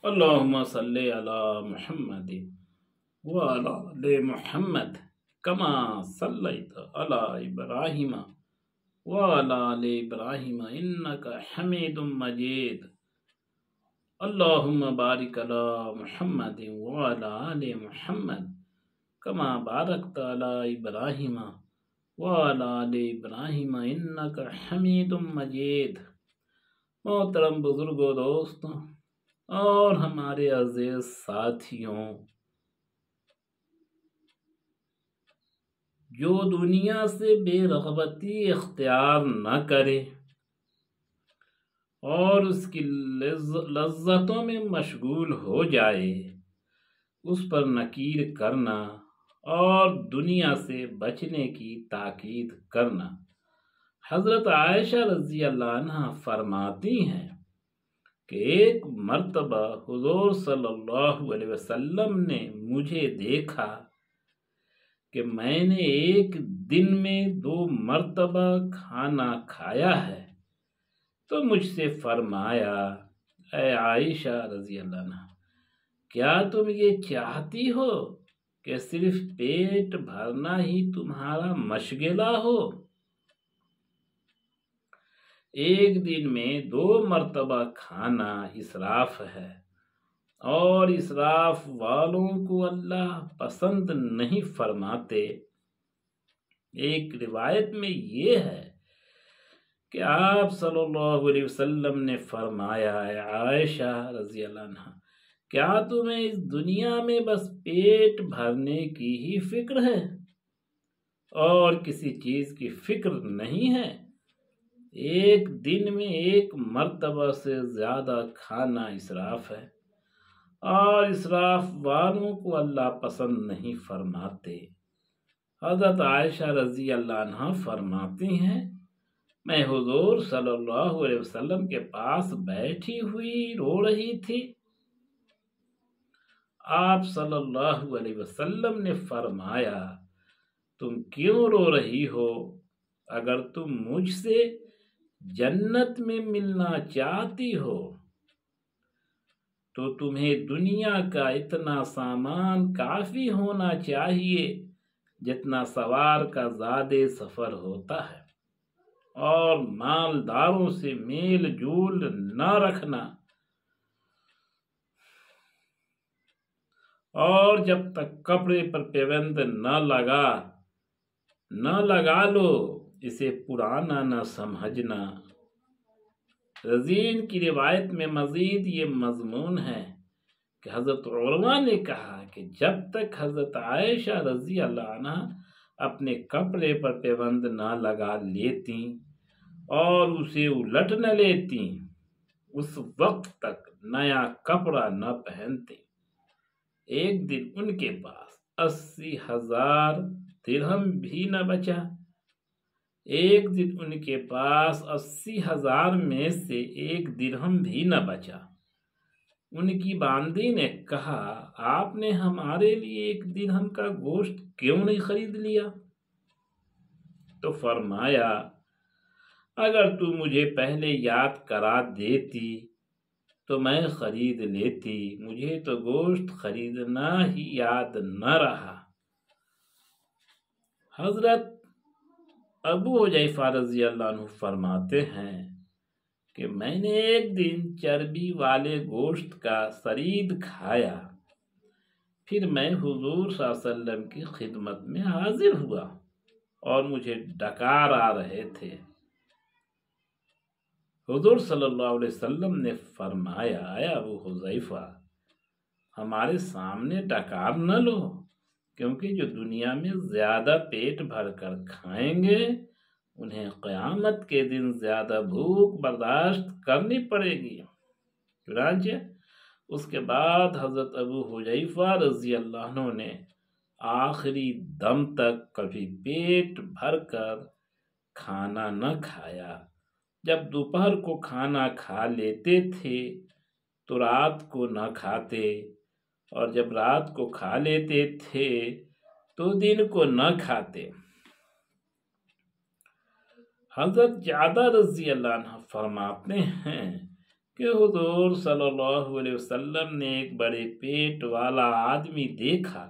اللهم صل على محمد وعلى آل محمد كما صليت على إبراهيم وعلى آل إبراهيم إنك حميد مجيد اللهم بارك على محمد وعلى آل محمد كما باركت على إبراهيم وعلى آل إبراهيم إنك حميد مجيد۔ محترم بزرگوں، دوستوں اور ہمارے عزیز ساتھیوں، جو دنیا سے بے رغبتی اختیار نہ کرے اور اس کی لذتوں میں مشغول ہو جائے، اس پر نکیر کرنا اور دنیا سے بچنے کی تاکید کرنا۔ حضرت عائشہ رضی اللہ عنہ فرماتی ہیں کہ ایک مرتبہ حضور صلی اللہ علیہ وسلم نے مجھے دیکھا کہ میں نے ایک دن میں 2 مرتبہ کھانا کھایا ہے، تو مجھ سے فرمایا، اے عائشہ رضی اللہ عنہ، کیا تم یہ چاہتی ہو کہ صرف پیٹ بھرنا ہی تمہارا مشغلہ ہو؟ ایک دن میں 2 مرتبہ کھانا اسراف ہے، اور اسراف والوں کو اللہ پسند نہیں فرماتے۔ ایک روایت میں یہ ہے کہ آپ صلی اللہ علیہ وسلم نے فرمایا، اے عائشہ رضی اللہ عنہ، کیا تمہیں اس دنیا میں بس پیٹ بھرنے کی ہی فکر ہے اور کسی چیز کی فکر نہیں ہے؟ ایک دن میں 1 مرتبہ سے زیادہ کھانا اسراف ہے، اور اسراف والوں کو اللہ پسند نہیں فرماتے۔ حضرت عائشہ رضی اللہ عنہ فرماتی ہیں، میں حضور صلی اللہ علیہ وسلم کے پاس بیٹھی ہوئی رو رہی تھی۔ آپ صلی اللہ علیہ وسلم نے فرمایا، تم کیوں رو رہی ہو؟ اگر تم مجھ سے جنت میں ملنا چاہتی ہو تو تمہیں دنیا کا اتنا سامان کافی ہونا چاہیے جتنا سوار کا زادِ سفر ہوتا ہے، اور مالداروں سے میل جول نہ رکھنا، اور جب تک کپڑے پر پیوند نہ لگا لو اسے پرانا نہ سمجھنا۔ رضین کی روایت میں مزید یہ مضمون ہے کہ حضرت عروہ نے کہا کہ جب تک حضرت عائشہ رضی اللہ عنہ اپنے کپڑے پر پیوند نہ لگا لیتی اور اسے الٹ نہ لیتی، اس وقت تک نیا کپڑا نہ پہنتے۔ ایک دن ان کے پاس 80,000 درہم بھی نہ بچا۔ ایک دن ان کے پاس 80,000 میں سے 1 درہم بھی نہ بچا۔ ان کی باندی نے کہا، آپ نے ہمارے لیے 1 درہم کا گوشت کیوں نہیں خرید لیا؟ تو فرمایا، اگر تو مجھے پہلے یاد کرا دیتی تو میں خرید لیتی، مجھے تو گوشت خریدنا ہی یاد نہ رہا۔ حضرت ابو حذیفہ رضی اللہ عنہ فرماتے ہیں کہ میں نے ایک دن چربی والے گوشت کا ثرید کھایا، پھر میں حضور صلی اللہ علیہ وسلم کی خدمت میں حاضر ہوا اور مجھے ڈکار آ رہے تھے۔ حضور صلی اللہ علیہ وسلم نے فرمایا، اے ابو حذیفہ، ہمارے سامنے ڈکار نہ لو، کیونکہ جو دنیا میں زیادہ پیٹ بھر کر کھائیں گے انہیں قیامت کے دن زیادہ بھوک برداشت کرنی پڑے گی۔ چنانچہ اس کے بعد حضرت ابو حذیفہ رضی اللہ عنہ نے آخری دم تک کبھی پیٹ بھر کر کھانا نہ کھایا۔ جب دوپہر کو کھانا کھا لیتے تھے تو رات کو نہ کھاتے، اور جب رات کو کھا لیتے تھے تو دن کو نہ کھاتے۔ حضرت جعدہ رضی اللہ عنہ فرماتے ہیں کہ حضور صلی اللہ علیہ وسلم نے ایک بڑے پیٹ والا آدمی دیکھا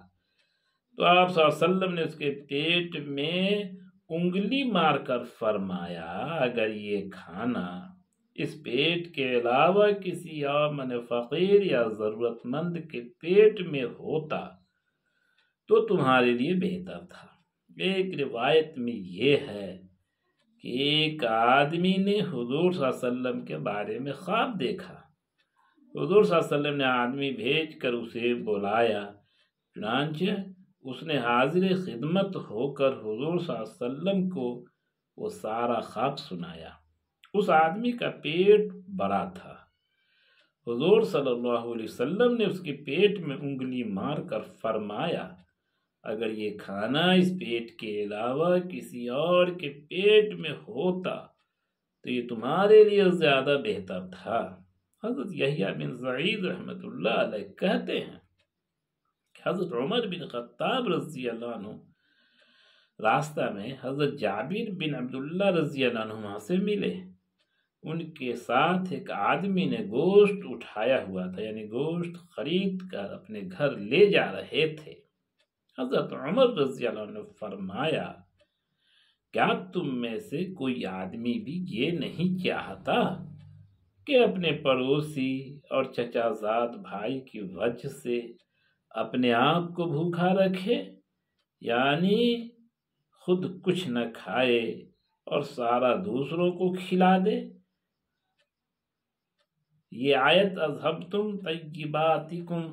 تو آپ صلی اللہ علیہ وسلم نے اس کے پیٹ میں انگلی مار کر فرمایا، اگر یہ کھانا اس پیٹ کے علاوہ کسی اور فقیر یا ضرورت مند کے پیٹ میں ہوتا تو تمہارے لیے بہتر تھا۔ ایک روایت میں یہ ہے کہ ایک آدمی نے حضور صلی اللہ علیہ وسلم کے بارے میں خواب دیکھا۔ حضور صلی اللہ علیہ وسلم نے آدمی بھیج کر اسے بلایا، چنانچہ اس نے حاضر خدمت ہو کر حضور صلی اللہ علیہ وسلم کو وہ سارا خواب سنایا۔ اس آدمی کا پیٹ بڑا تھا۔ حضور صلی اللہ علیہ وسلم نے اس کے پیٹ میں انگلی مار کر فرمایا، اگر یہ کھانا اس پیٹ کے علاوہ کسی اور کے پیٹ میں ہوتا تو یہ تمہارے لیے زیادہ بہتر تھا۔ حضرت یحییٰ بن سعید رحمۃ اللہ علیہ کہتے ہیں کہ حضرت عمر بن خطاب رضی اللہ عنہ راستہ میں حضرت جابر بن عبداللہ رضی اللہ عنہ سے ملے۔ ان کے ساتھ ایک آدمی نے گوشت اٹھایا ہوا تھا، یعنی گوشت خرید کر اپنے گھر لے جا رہے تھے۔ حضرت عمر رضی اللہ عنہ نے فرمایا، کیا تم میں سے کوئی آدمی بھی یہ نہیں چاہتا کہ اپنے پڑوسی اور چچا زاد بھائی کی وجہ سے اپنے آپ کو بھوکا رکھے، یعنی خود کچھ نہ کھائے اور سارا دوسروں کو کھلا دے؟ یہ آیت اذھبتم طیباتکم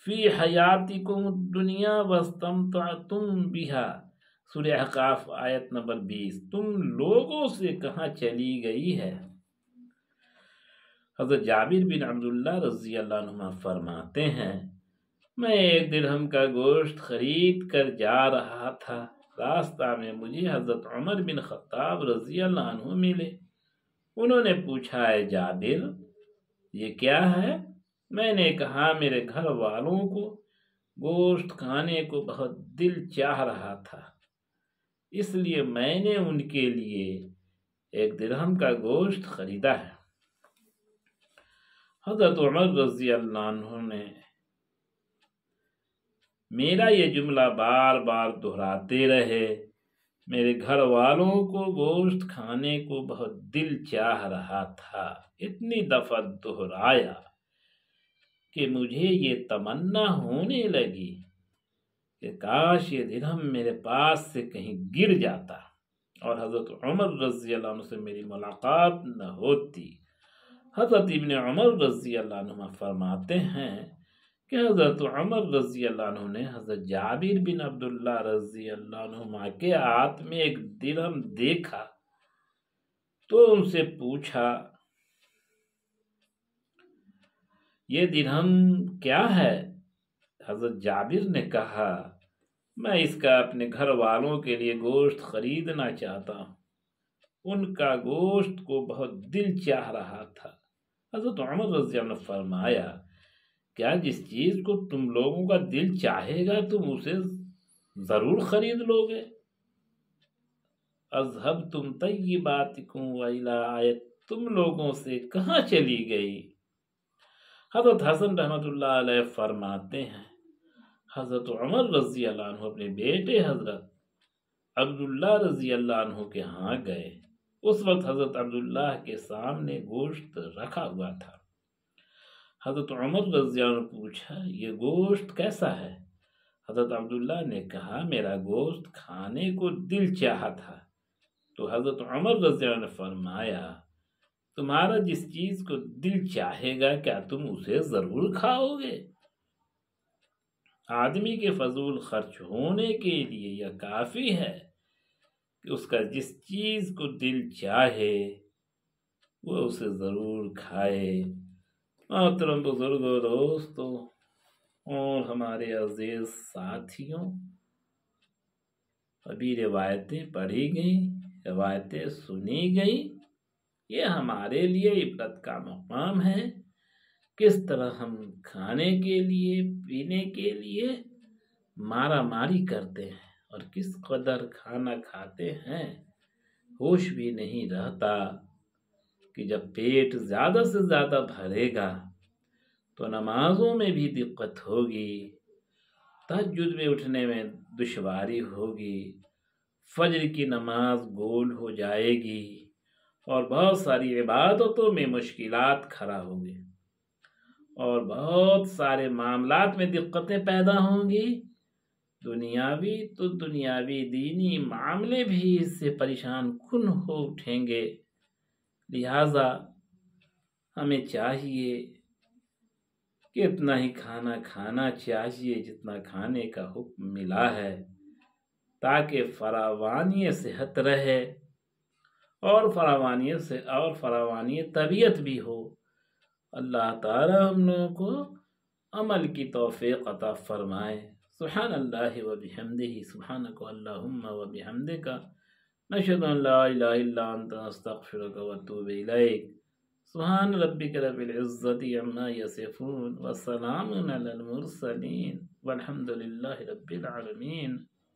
فی حیاتکم الدنیا واستمتعتم بہا، سورہ احقاف آیت نمبر 20۔ تم لوگوں سے کہاں چلی گئی ہے؟ حضرت جابر بن عبداللہ رضی اللہ عنہ فرماتے ہیں، میں ایک درہم کا گوشت خرید کر جا رہا تھا، راستہ میں مجھے حضرت عمر بن خطاب رضی اللہ عنہ ملے۔ انہوں نے پوچھا، اے جابر یہ کیا ہے؟ میں نے کہا، میرے گھر والوں کو گوشت کھانے کو بہت دل چاہ رہا تھا، اس لیے میں نے ان کے لیے ایک درہم کا گوشت خریدا ہے۔ حضرت عمر رضی اللہ عنہ نے میرا یہ جملہ بار بار دہراتے رہے، میرے گھر والوں کو گوشت کھانے کو بہت دل چاہ رہا تھا، اتنی دفعہ دہرایا کہ مجھے یہ تمنا ہونے لگی کہ کاش یہ درہم میرے پاس سے کہیں گر جاتا اور حضرت عمر رضی اللہ عنہ سے میری ملاقات نہ ہوتی۔ حضرت ابن عمر رضی اللہ عنہ فرماتے ہیں کہ حضرت عمر رضی اللہ عنہ نے حضرت جابر بن عبداللہ رضی اللہ عنہ کے ہاتھ میں ایک درہم دیکھا تو ان سے پوچھا، یہ درہم کیا ہے؟ حضرت جابر نے کہا، میں اس کا اپنے گھر والوں کے لیے گوشت خریدنا چاہتا ہوں، ان کا گوشت کو بہت دل چاہ رہا تھا۔ حضرت عمر رضی اللہ عنہ فرمایا، کیا جس چیز کو تم لوگوں کا دل چاہے گا تم اسے ضرور خرید لو گے؟ اذھبتم طیباتکم وإلی آیت، تم لوگوں سے کہاں چلی گئی؟ حضرت حسن رحمۃ اللہ علیہ فرماتے ہیں، حضرت عمر رضی اللہ عنہ اپنے بیٹے حضرت عبداللہ رضی اللہ عنہ کے ہاں گئے۔ اس وقت حضرت عبداللہ کے سامنے گوشت رکھا ہوا تھا۔ حضرت عمر رضی اللہ عنہ پوچھا، یہ گوشت کیسا ہے؟ حضرت عبداللہ نے کہا، میرا گوشت کھانے کو دل چاہا تھا۔ تو حضرت عمر رضی اللہ عنہ نے فرمایا، تمہارا جس چیز کو دل چاہے گا کیا تم اسے ضرور کھاؤ گے؟ آدمی کے فضول خرچ ہونے کے لیے یہ کافی ہے کہ اس کا جس چیز کو دل چاہے وہ اسے ضرور کھائے۔ محترم بزرگوں، دوستوں اور ہمارے عزیز ساتھیوں، ابھی روایتیں پڑھی گئیں، روایتیں سنی گئیں، یہ ہمارے لیے عبرت کا مقام ہے۔ کس طرح ہم کھانے کے لیے، پینے کے لیے مارا ماری کرتے ہیں اور کس قدر کھانا کھاتے ہیں۔ ہوش بھی نہیں رہتا کہ جب پیٹ زیادہ سے زیادہ بھرے گا تو نمازوں میں بھی دقت ہوگی، تہجد میں اٹھنے میں دشواری ہوگی، فجر کی نماز گول ہو جائے گی اور بہت ساری عبادتوں میں مشکلات کھڑا ہوگی اور بہت سارے معاملات میں دقتیں پیدا ہوں گی۔ دنیاوی تو دنیاوی دینی معاملے بھی اس سے پریشان کن ہو اٹھیں گے۔ لہذا ہمیں چاہیے کہ اتنا ہی کھانا کھانا چاہیے جتنا کھانے کا حکم ملا ہے، تاکہ فراوانی صحت رہے اور فراوانی طبیعت بھی ہو۔ اللہ تعالی ہم لوگوں کو عمل کی توفیق عطا فرمائے۔ سبحان اللہ و بحمدہ، سبحانک اللہم و بحمدک، نشہد ان لا الہ الا انت، نستغفرک و نتوب الیک۔ سبحان ربک رب العزت عما یصفون، وسلام علی المرسلین، والحمد للہ رب العالمین۔